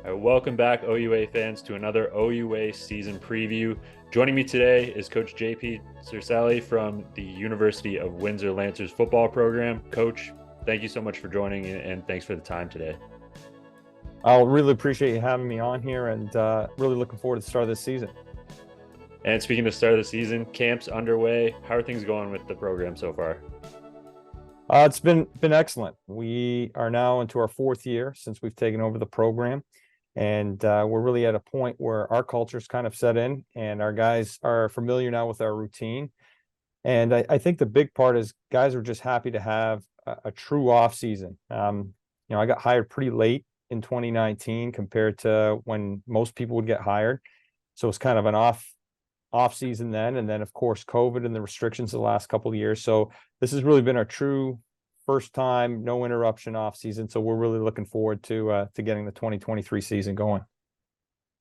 Welcome back, OUA fans, to another OUA season preview. Joining me today is Coach JP Circelli from the University of Windsor Lancers football program. Coach, thank you so much for joining and thanks for the time today. I'll really appreciate you having me on here and really looking forward to the start of this season. And speaking of start of the season, camp's underway. How are things going with the program so far? It's been excellent. We are now into our fourth year since we've taken over the program, and we're really at a point where our culture's kind of set in, and our guys are familiar now with our routine. And I think the big part is guys are just happy to have a true off season. I got hired pretty late in 2019 compared to when most people would get hired, so it's kind of an off season then, and then of course COVID and the restrictions the last couple of years. So this has really been our true first time, no interruption off season. So we're really looking forward to getting the 2023 season going.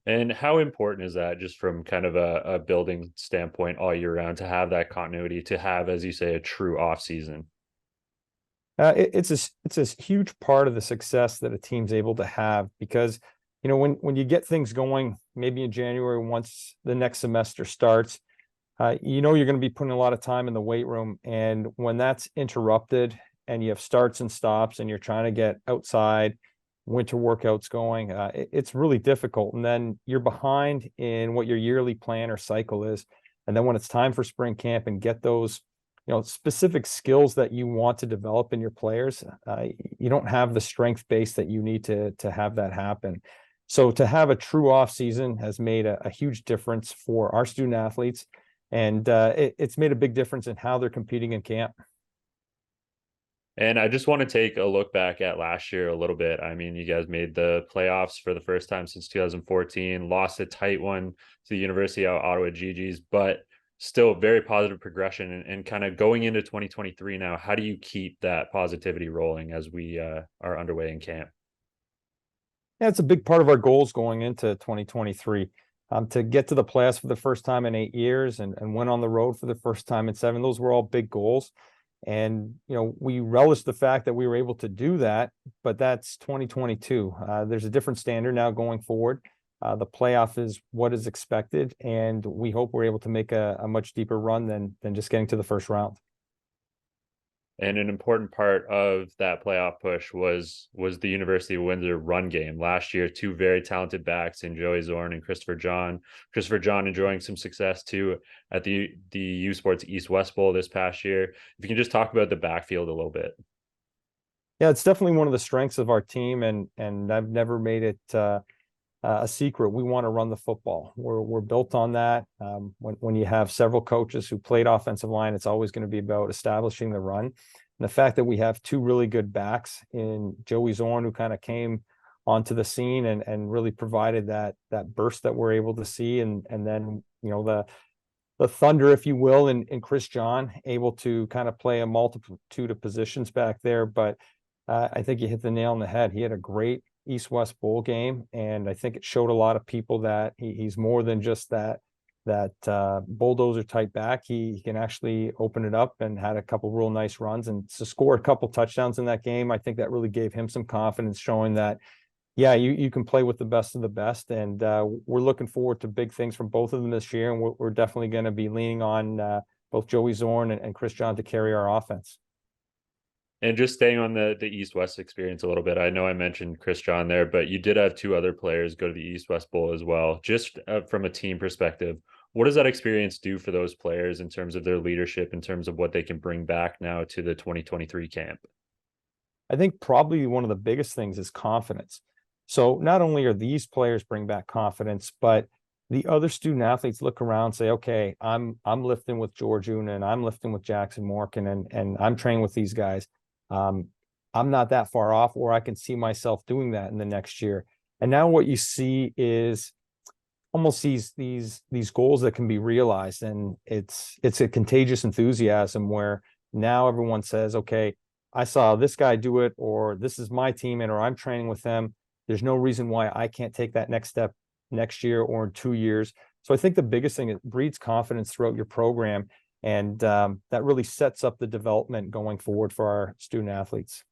And how important is that, just from kind of a building standpoint, all year round, to have that continuity, to have, as you say, a true off season? It's a huge part of the success that a team's able to have, because when you get things going, maybe in January, once the next semester starts, you're going to be putting a lot of time in the weight room. And when that's interrupted and you have starts and stops and you're trying to get outside winter workouts going, it's really difficult. And then you're behind in what your yearly plan or cycle is. And then when it's time for spring camp and get those specific skills that you want to develop in your players, you don't have the strength base that you need to have that happen. So to have a true off season has made a huge difference for our student athletes, and it's made a big difference in how they're competing in camp. And I just want to take a look back at last year a little bit. I mean, you guys made the playoffs for the first time since 2014, lost a tight one to the University of Ottawa GGs, but still very positive progression. And kind of going into 2023 now, how do you keep that positivity rolling as we are underway in camp? Yeah, it's a big part of our goals going into 2023. To get to the playoffs for the first time in 8 years and win on the road for the first time in 7. Those were all big goals. And, we relish the fact that we were able to do that, but that's 2022. There's a different standard now going forward. The playoff is what is expected, and we hope we're able to make a much deeper run than just getting to the first round. And an important part of that playoff push was the University of Windsor run game last year. Two very talented backs in Joey Zorn and Christopher John. Christopher John enjoying some success too at the U Sports East West Bowl this past year. If you can just talk about the backfield a little bit. Yeah, it's definitely one of the strengths of our team, and I've never made it a secret. We want to run the football. We're built on that. When you have several coaches who played offensive line, it's always going to be about establishing the run. And the fact that we have two really good backs in Joey Zorn, who kind of came onto the scene and really provided that burst that we're able to see, and then the thunder, if you will, in Chris John, able to kind of play a multitude of positions back there. But I think you hit the nail on the head. He had a great East-West Bowl game, and I think it showed a lot of people that he's more than just that bulldozer type back. He can actually open it up, and had a couple real nice runs, and to score a couple touchdowns in that game, I think that really gave him some confidence, showing that you can play with the best of the best. And we're looking forward to big things from both of them this year, and we're definitely going to be leaning on both Joey Zorn and Chris John to carry our offense. And just staying on the East-West experience a little bit, I know I mentioned Chris John there, but you did have two other players go to the East-West Bowl as well. Just from a team perspective, what does that experience do for those players in terms of their leadership, in terms of what they can bring back now to the 2023 camp? I think probably one of the biggest things is confidence. So not only are these players bring back confidence, but the other student athletes look around and say, okay, I'm lifting with George Una, and I'm lifting with Jackson Morgan, and I'm training with these guys. I'm not that far off, or I can see myself doing that in the next year. And now what you see is almost these goals that can be realized, and it's a contagious enthusiasm where now everyone says, okay, I saw this guy do it, or this is my teammate, or I'm training with them. There's no reason why I can't take that next step next year or in 2 years. So I think the biggest thing, it breeds confidence throughout your program. And that really sets up the development going forward for our student athletes.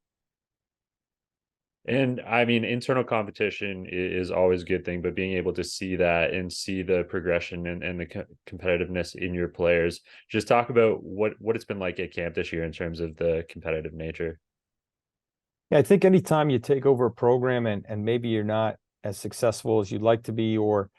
And I mean, internal competition is always a good thing, but being able to see that and see the progression and the competitiveness in your players, just talk about what it's been like at camp this year in terms of the competitive nature. Yeah, I think anytime you take over a program and maybe you're not as successful as you'd like to be, or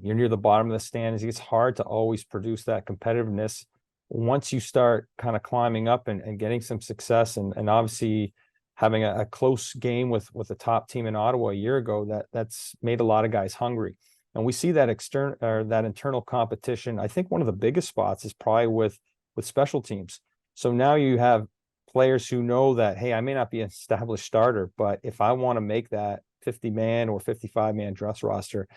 you're near the bottom of the standings, it's hard to always produce that competitiveness. Once you start kind of climbing up and getting some success, and obviously having a close game with a top team in Ottawa a year ago, that's made a lot of guys hungry. And we see that external or that internal competition. I think one of the biggest spots is probably with special teams. So now you have players who know that, hey, I may not be an established starter, but if I want to make that 50-man or 55-man dress roster,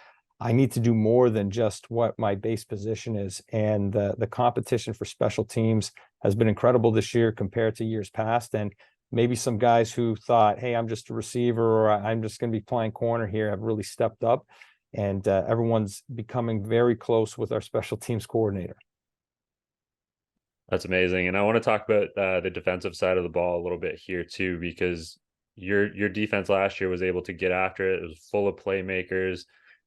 I need to do more than just what my base position is. And the competition for special teams has been incredible this year compared to years past. And maybe some guys who thought, hey, I'm just a receiver, or I'm just going to be playing corner here, have really stepped up. And everyone's becoming very close with our special teams coordinator. That's amazing. And I want to talk about the defensive side of the ball a little bit here too, because your defense last year was able to get after it. It was full of playmakers.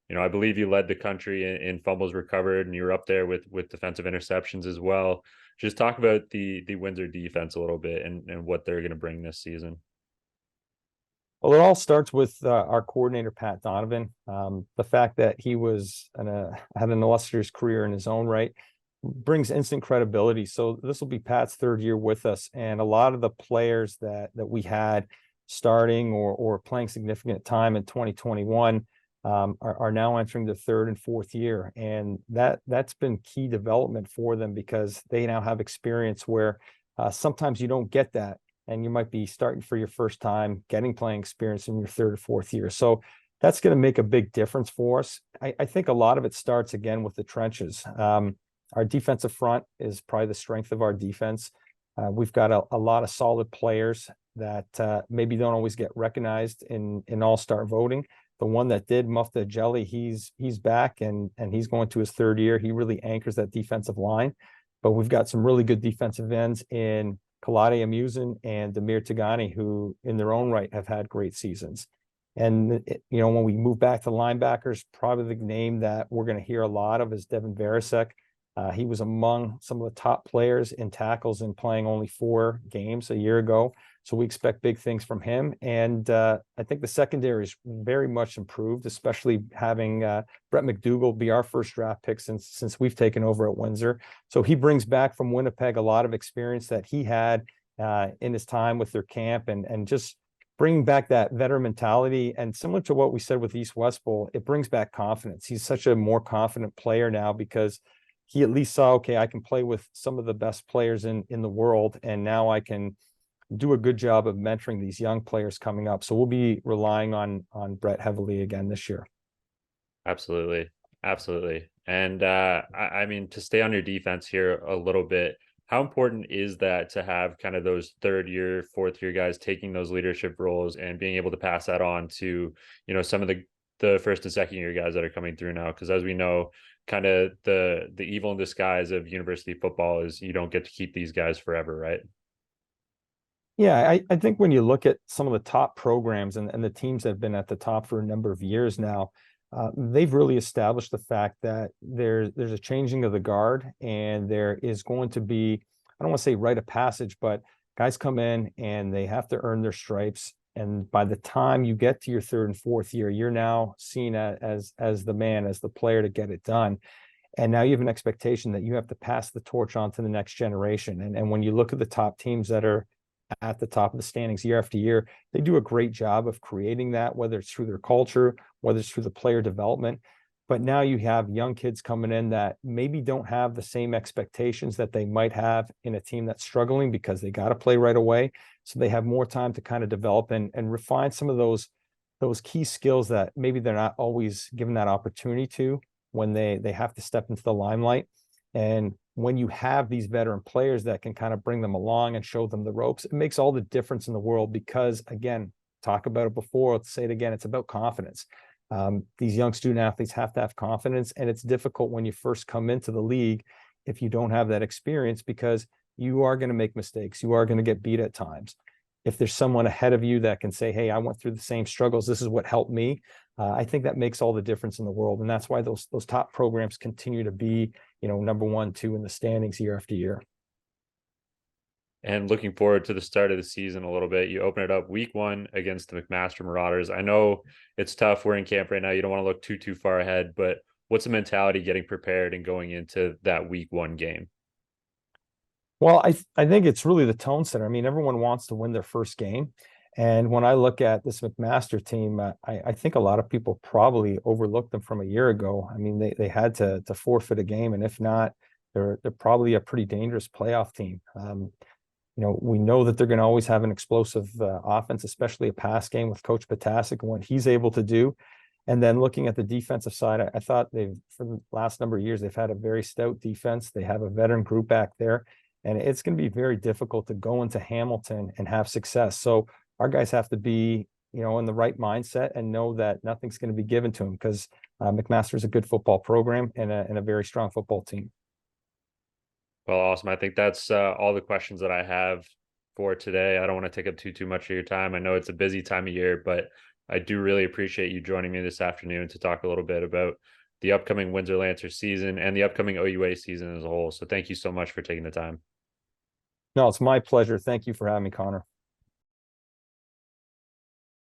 You know, I believe you led the country in fumbles recovered, and you were up there with defensive interceptions as well. Just talk about the Windsor defense a little bit and what they're going to bring this season. Well, it all starts with our coordinator, Pat Donovan. The fact that he had an illustrious career in his own right brings instant credibility. So this will be Pat's third year with us, and a lot of the players that we had starting or playing significant time in 2021 are now entering the third and fourth year, and that's been key development for them, because they now have experience where sometimes you don't get that, and you might be starting for your first time, getting playing experience in your third or fourth year. So that's going to make a big difference for us. I think a lot of it starts again with the trenches. Our defensive front is probably the strength of our defense. We've got a lot of solid players that maybe don't always get recognized in all-star voting. The one that did, Mufta Jelly, he's back and he's going to his third year. He really anchors that defensive line. But we've got some really good defensive ends in Kalade Amusin and Demir Tagani, who in their own right have had great seasons. And, when we move back to linebackers, probably the name that we're going to hear a lot of is Devin Varasek. He was among some of the top players in tackles and playing only 4 games a year ago. So we expect big things from him. And I think the secondary is very much improved, especially having Brett McDougall be our first draft pick since we've taken over at Windsor. So he brings back from Winnipeg a lot of experience that he had in his time with their camp, and just bringing back that veteran mentality. And similar to what we said with East West Bowl, it brings back confidence. He's such a more confident player now, because he at least saw, okay, I can play with some of the best players in the world, and now I can do a good job of mentoring these young players coming up. So we'll be relying on Brett heavily again this year. Absolutely. Absolutely. And I mean, to stay on your defense here a little bit, how important is that to have kind of those third year, fourth year guys taking those leadership roles and being able to pass that on to, some of the first and second year guys that are coming through now? Because as we know, kind of the evil in disguise of university football is you don't get to keep these guys forever, right? Yeah, I think when you look at some of the top programs and the teams that have been at the top for a number of years now, they've really established the fact that there's a changing of the guard, and there is going to be, I don't want to say rite of passage, but guys come in and they have to earn their stripes. And by the time you get to your third and fourth year, you're now seen as the man, as the player to get it done. And now you have an expectation that you have to pass the torch on to the next generation. And when you look at the top teams that are at the top of the standings year after year, they do a great job of creating that, whether it's through their culture, whether it's through the player development. But now you have young kids coming in that maybe don't have the same expectations that they might have in a team that's struggling, because they got to play right away. So they have more time to kind of develop and refine some of those key skills that maybe they're not always given that opportunity to when they have to step into the limelight. And when you have these veteran players that can kind of bring them along and show them the ropes, it makes all the difference in the world, because again, talk about it before, let's say it again, it's about confidence. These young student athletes have to have confidence, and it's difficult when you first come into the league if you don't have that experience, because you are going to make mistakes. You are going to get beat at times. if there's someone ahead of you that can say, hey, I went through the same struggles, this is what helped me. I think that makes all the difference in the world. And that's why those top programs continue to be, number 1, 2 in the standings year after year. And looking forward to the start of the season a little bit. You open it up week 1 against the McMaster Marauders. I know it's tough. We're in camp right now. You don't want to look too far ahead, but what's the mentality getting prepared and going into that week 1 game? Well, I think it's really the tone setter. I mean, everyone wants to win their first game. And when I look at this McMaster team, I think a lot of people probably overlooked them from a year ago. I mean, they had to forfeit a game, and if not, they're probably a pretty dangerous playoff team. We know that they're going to always have an explosive offense, especially a pass game with Coach Potasic and what he's able to do. And then looking at the defensive side, I thought for the last number of years, they've had a very stout defense. They have a veteran group back there, and it's going to be very difficult to go into Hamilton and have success. So our guys have to be, in the right mindset and know that nothing's going to be given to them, because McMaster is a good football program and a very strong football team. Well, awesome. I think that's all the questions that I have for today. I don't want to take up too much of your time. I know it's a busy time of year, but I do really appreciate you joining me this afternoon to talk a little bit about the upcoming Windsor Lancers season and the upcoming OUA season as a whole. So thank you so much for taking the time. No, it's my pleasure. Thank you for having me, Connor.